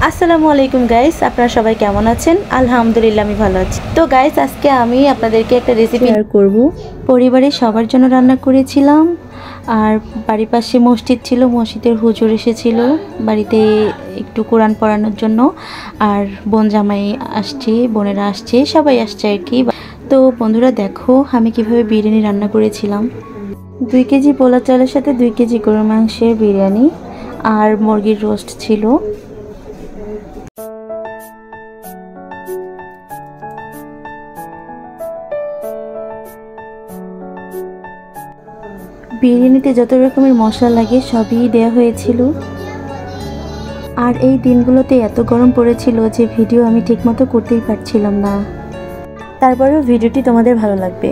আসসালামু আলাইকুম গাইস, আপনারা সবাই কেমন আছেন? আলহামদুলিল্লাহ আমি ভালো আছি। তো গাইস, আজকে আমি আপনাদেরকে একটা রেসিপি শেয়ার করব। পরিবারের সবার জন্য রান্না করেছিলাম। আর বাড়ির পাশে মসজিদ ছিল, মসজিদের হুজুর এসেছিল বাড়িতে একটু কোরআন পড়ানোর জন্য। আর বোন জামাই আসছে, বোনেরা আসছে, সবাই আসছে আর কি। তো বন্ধুরা দেখো আমি কিভাবে বিরিয়ানি রান্না করেছিলাম। 2 কেজি পোলা চালের সাথে 2 কেজি গরুর মাংসের বিরিয়ানি আর মুরগির রোস্ট ছিল। বিরিয়ানিতে যত রকমের মশলা লাগে সবই দেওয়া হয়েছিল। আর এই দিনগুলোতে এত গরম পড়েছিল যে ভিডিও আমি ঠিকমতো করতেই পারছিলাম না। তারপরেও ভিডিওটি তোমাদের ভালো লাগবে।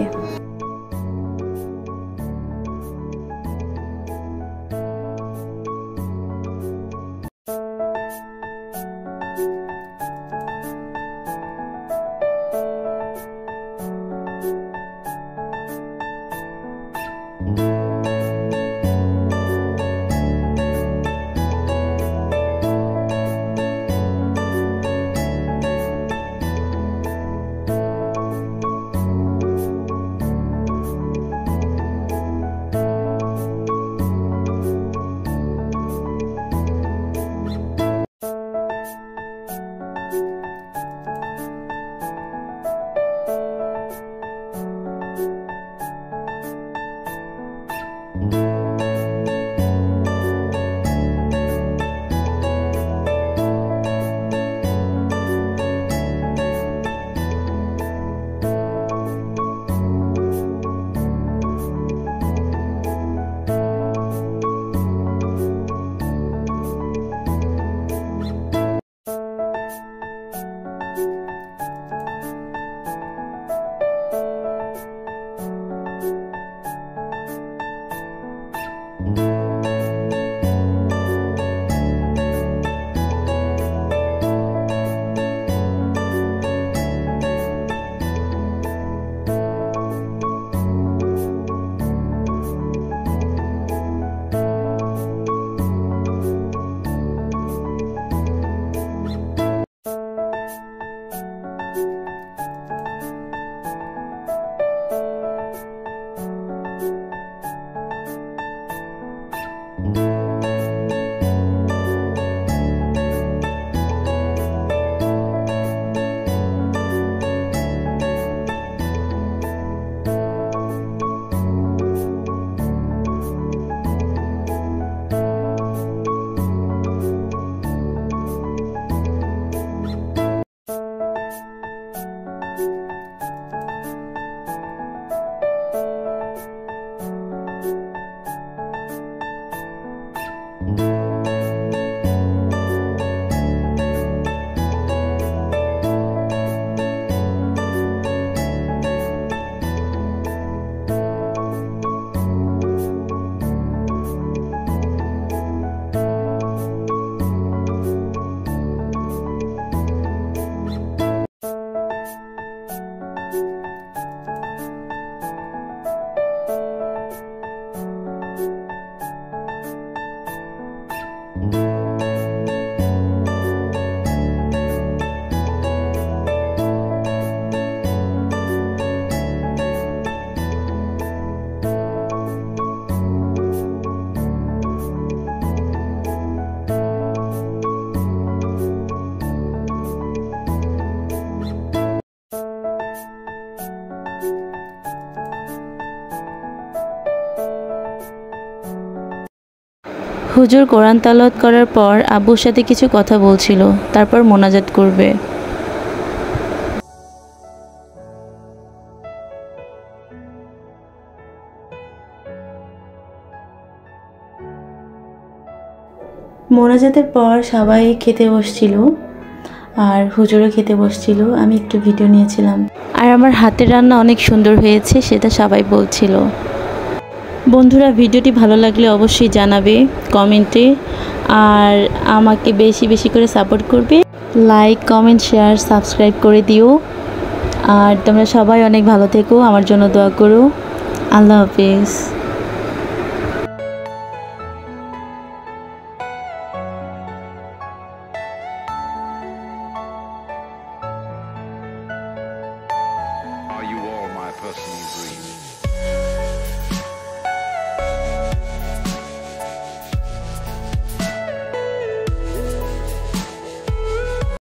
হুজুর কোরআন তেলাওয়াত করার পর আব্বুর সাথে কিছু কথা বলছিল, তারপর মোনাজাত করবে। মোনাজাতের পর সবাই খেতে বসছিল আর হুজুরও খেতে বসছিল। আমি একটু ভিডিও নিয়েছিলাম। আর আমার হাতের রান্না অনেক সুন্দর হয়েছে, সেটা সবাই বলছিল। বন্ধুরা, ভিডিওটি ভালো লাগলে অবশ্যই জানাবে কমেন্টে। আর আমাকে বেশি বেশি করে সাপোর্ট করবে। লাইক, কমেন্ট, শেয়ার, সাবস্ক্রাইব করে দিও। আর তোমরা সবাই অনেক ভালো থেকো, আমার জন্য দোয়া করো। আল্লাহ হাফেজ।